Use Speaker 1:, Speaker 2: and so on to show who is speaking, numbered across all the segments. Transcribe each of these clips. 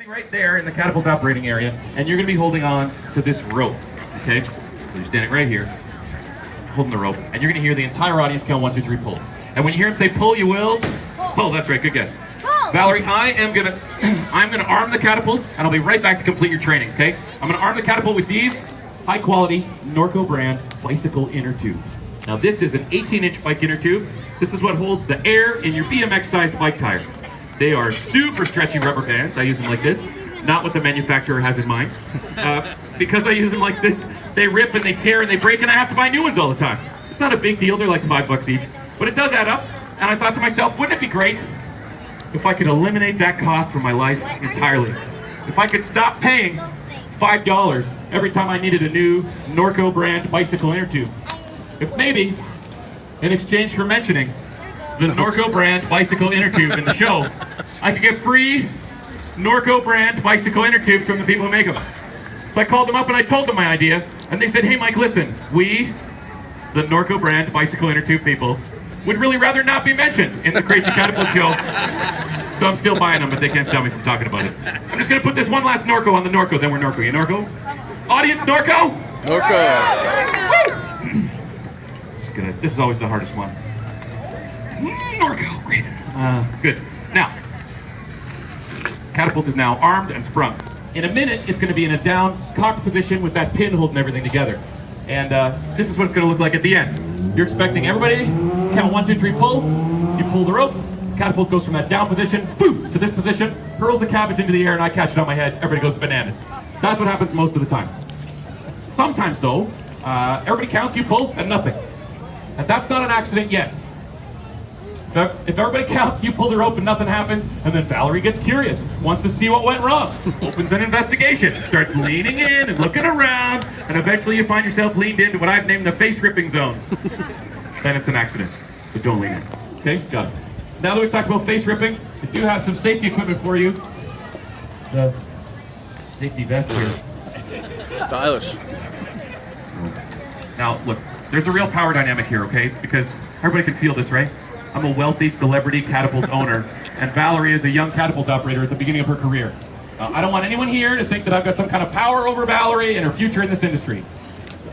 Speaker 1: be right there in the catapult operating area, and you're going to be holding on to this rope, okay? So you're standing right here, holding the rope, and you're going to hear the entire audience count 1, 2, 3, pull. And when you hear him say pull, you will pull. That's right, good guess. Valerie, I'm gonna arm the catapult, and I'll be right back to complete your training, okay? I'm gonna arm the catapult with these high-quality Norco brand bicycle inner tubes. Now this is an 18-inch bike inner tube. This is what holds the air in your BMX-sized bike tire. They are super stretchy rubber bands. I use them like this, not what the manufacturer has in mind. Because I use them like this, they rip and they tear and they break, and I have to buy new ones all the time. It's not a big deal, they're like $5 each, but it does add up. And I thought to myself, wouldn't it be great if I could eliminate that cost from my life entirely? If I could stop paying $5 every time I needed a new Norco brand bicycle inner tube. If maybe, in exchange for mentioning the Norco brand bicycle inner tube in the show, I could get free Norco brand bicycle inner tubes from the people who make them. So I called them up and I told them my idea, and they said, hey Mike, listen, we, the Norco brand bicycle inner tube people, would really rather not be mentioned in the Crazy Catapult show. So I'm still buying them, but they can't stop me from talking about it. I'm just gonna put this one last Norco on the Norco, then we're Norco. You Norco? Audience, Norco?
Speaker 2: Norco!
Speaker 1: This is always the hardest one. Norco, great. Good. Now, catapult is now armed and sprung. In a minute, it's gonna be in a down, cocked position with that pin holding everything together. And this is what it's gonna look like at the end. You're expecting everybody, count 1, 2, 3, pull. You pull the rope. Catapult goes from that down position, poof, to this position, hurls the cabbage into the air, and I catch it on my head. Everybody goes bananas. That's what happens most of the time. Sometimes though, everybody counts, you pull, and nothing. And that's not an accident yet. If everybody counts, you pull the rope and nothing happens, and then Valerie gets curious, wants to see what went wrong, opens an investigation, starts leaning in and looking around, and eventually you find yourself leaned into what I've named the face ripping zone. Then it's an accident, so don't lean in. Okay, got it. Now that we've talked about face ripping, I do have some safety equipment for you. It's a safety vest here.
Speaker 2: Stylish.
Speaker 1: Now, look, there's a real power dynamic here, okay? Because everybody can feel this, right? I'm a wealthy celebrity catapult owner, and Valerie is a young catapult operator at the beginning of her career. I don't want anyone here to think that I've got some kind of power over Valerie and her future in this industry.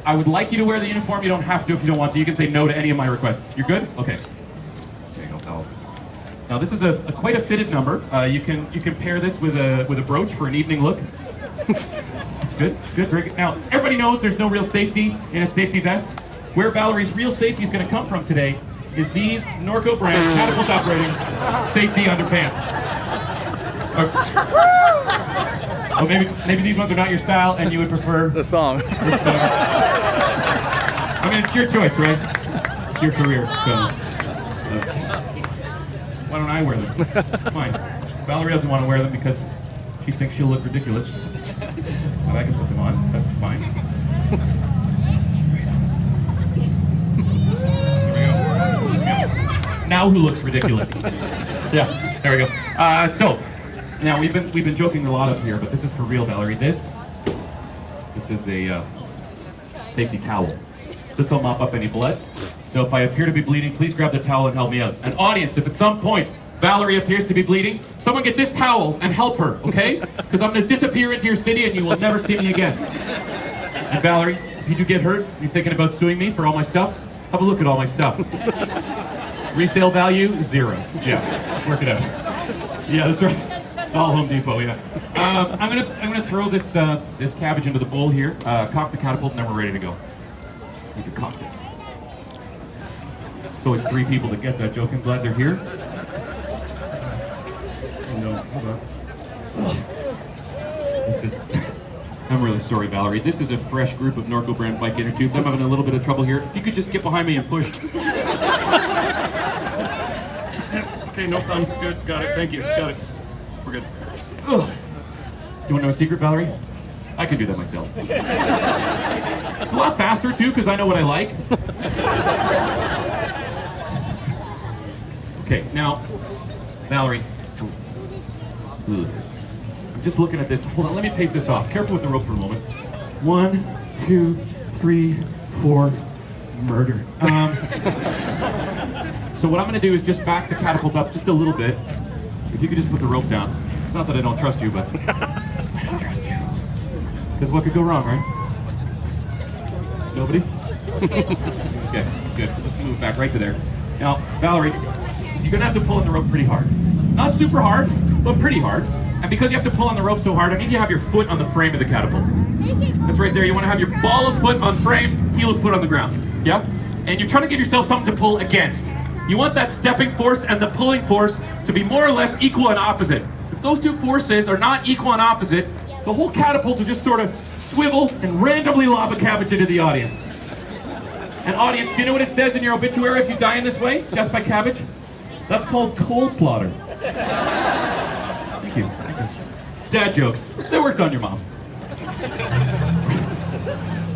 Speaker 1: I would like you to wear the uniform. You don't have to if you don't want to. You can say no to any of my requests. You're good? Okay. There you go, pal. Now this is quite a fitted number. You can pair this with a brooch for an evening look. It's good. It's good. Very good. Now everybody knows there's no real safety in a safety vest. Where Valerie's real safety is going to come from today is these Norco brand catapult operating safety underpants. Oh, maybe these ones are not your style, and you would prefer
Speaker 2: the thong.
Speaker 1: I mean, it's your choice, right? It's your career, so. Why don't I wear them? Fine. Valerie doesn't want to wear them because she thinks she'll look ridiculous. But I can put them on. That's fine. Now who looks ridiculous? Yeah, there we go. So, now we've been joking a lot up here, but this is for real, Valerie. This is a safety towel. This will mop up any blood. So if I appear to be bleeding, please grab the towel and help me out. An audience, if at some point Valerie appears to be bleeding, someone get this towel and help her, okay? Because I'm gonna disappear into your city and you will never see me again. And Valerie, did you get hurt? You thinking about suing me for all my stuff? Have a look at all my stuff. Resale value, 0. Yeah, work it out. Yeah, that's right. It's all Home Depot, yeah. I'm gonna throw this cabbage into the bowl here, cock the catapult, and then we're ready to go. Need to cock this. It's always 3 people that get that joke. I'm glad they're here. Oh no, hold on. This is. I'm really sorry, Valerie. This is a fresh group of Norco brand bike inner tubes. I'm having a little bit of trouble here. If you could just get behind me and push. Okay, no thumbs. Good. Got it. Thank you. Got it. We're good. Ugh. You want to know a secret, Valerie? I can do that myself. It's a lot faster, too, because I know what I like. Okay, now, Valerie. Ugh. I'm just looking at this. Hold on, let me pace this off. Careful with the rope for a moment. 1, 2, 3, 4. Murder. So what I'm going to do is just back the catapult up just a little bit. If you could just put the rope down. It's not that I don't trust you, but I don't trust you. Because what could go wrong, right? Nobody? Okay, good. We'll just move back right to there. Now, Valerie, you're gonna have to pull on the rope pretty hard. Not super hard, but pretty hard. And because you have to pull on the rope so hard, I need you to have your foot on the frame of the catapult. That's right there. You want to have your ball of foot on frame, heel of foot on the ground. Yeah? And you're trying to give yourself something to pull against. You want that stepping force and the pulling force to be more or less equal and opposite. If those two forces are not equal and opposite, the whole catapult will just sort of swivel and randomly lob a cabbage into the audience. And audience, do you know what it says in your obituary if you die in this way? Death by cabbage? That's called coal slaughter. Thank you. Dad jokes. They worked on your mom.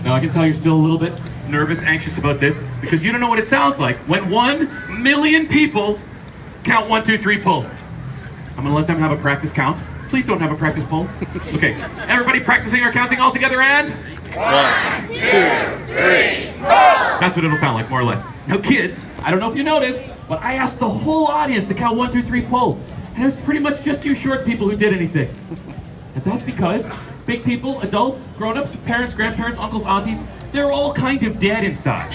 Speaker 1: Now I can tell you're still a little bit nervous, anxious about this, because you don't know what it sounds like when 1 million people count 1, 2, 3, pull. I'm gonna let them have a practice count. Please don't have a practice pull. Okay, everybody practicing our counting all together and... 1, 2, 3, pull! That's what it'll sound like, more or less. Now kids, I don't know if you noticed, but I asked the whole audience to count 1, 2, 3, pull. And it was pretty much just you short people who did anything. And that's because big people, adults, grown-ups, parents, grandparents, uncles, aunties, they're all kind of dead inside.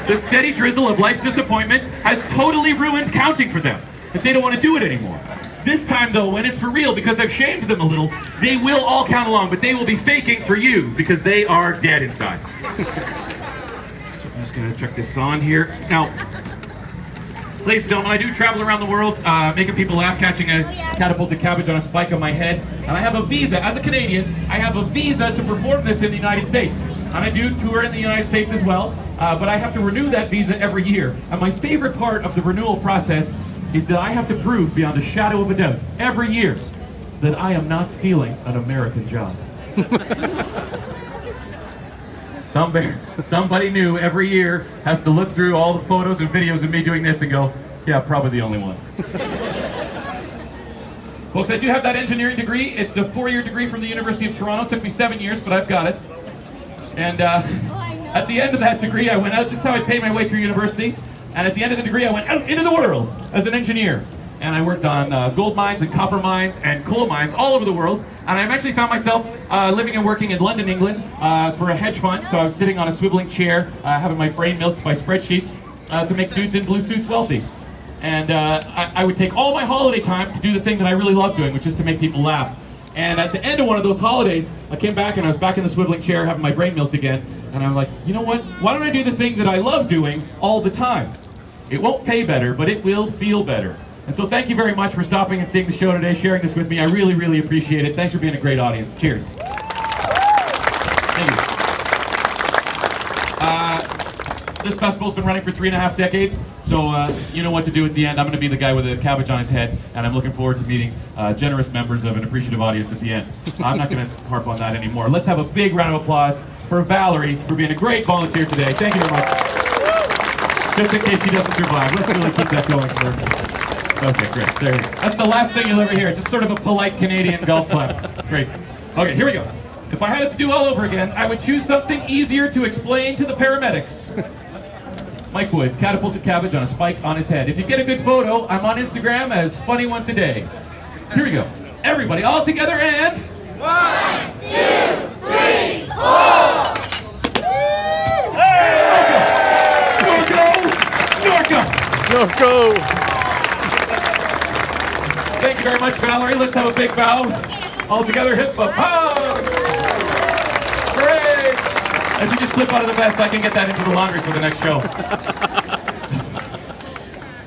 Speaker 1: The steady drizzle of life's disappointments has totally ruined counting for them. But they don't want to do it anymore. This time though, when it's for real, because I've shamed them a little, they will all count along, but they will be faking for you because they are dead inside. So I'm just gonna check this on here. Now, ladies and gentlemen, I do travel around the world, making people laugh, catching a catapulted cabbage on a spike on my head. And I have a visa, as a Canadian, I have a visa to perform this in the United States. And I do tour in the United States as well, but I have to renew that visa every year. And my favorite part of the renewal process is that I have to prove beyond a shadow of a doubt, every year, that I am not stealing an American job. Somebody new every year has to look through all the photos and videos of me doing this and go, yeah, probably the only one. Folks, I do have that engineering degree. It's a 4-year degree from the University of Toronto. It took me 7 years, but I've got it. And at the end of that degree, I went out. This is how I paid my way through university. And at the end of the degree, I went out into the world as an engineer. And I worked on gold mines and copper mines and coal mines all over the world. And I eventually found myself living and working in London, England for a hedge fund. So I was sitting on a swiveling chair, having my brain milked by spreadsheets to make dudes in blue suits wealthy. And I would take all my holiday time to do the thing that I really love doing, which is to make people laugh. And at the end of one of those holidays, I came back and I was back in the swiveling chair having my brain milked again. And I'm like, you know what? Why don't I do the thing that I love doing all the time? It won't pay better, but it will feel better. And so thank you very much for stopping and seeing the show today, sharing this with me. I really, really appreciate it. Thanks for being a great audience. Cheers. Thank you. This festival's been running for 3.5 decades, so you know what to do at the end. I'm going to be the guy with a cabbage on his head, and I'm looking forward to meeting generous members of an appreciative audience at the end. I'm not going to harp on that anymore. Let's have a big round of applause for Valerie for being a great volunteer today. Thank you very much. Just in case she doesn't survive, let's really keep that going for her. Okay, great. There you go. That's the last thing you'll ever hear. Just sort of a polite Canadian golf clap. Great. Okay, here we go. If I had it to do all over again, I would choose something easier to explain to the paramedics. Mike Wood, catapulted cabbage on a spike on his head. If you get a good photo, I'm on Instagram as funny once a day. Here we go. Everybody, all together and... 1, 2, 3, pull!
Speaker 2: Norco!
Speaker 1: Thank you very much, Valerie. Let's have a big bow. All together, hip up. Oh! Great! As you just slip out of the vest, I can get that into the laundry for the next show.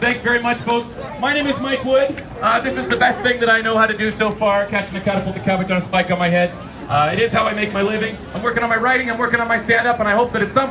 Speaker 1: Thanks very much, folks. My name is Mike Wood. This is the best thing that I know how to do so far, catching a catapulted cabbage on a spike on my head. It is how I make my living. I'm working on my writing, I'm working on my stand-up, and I hope that at some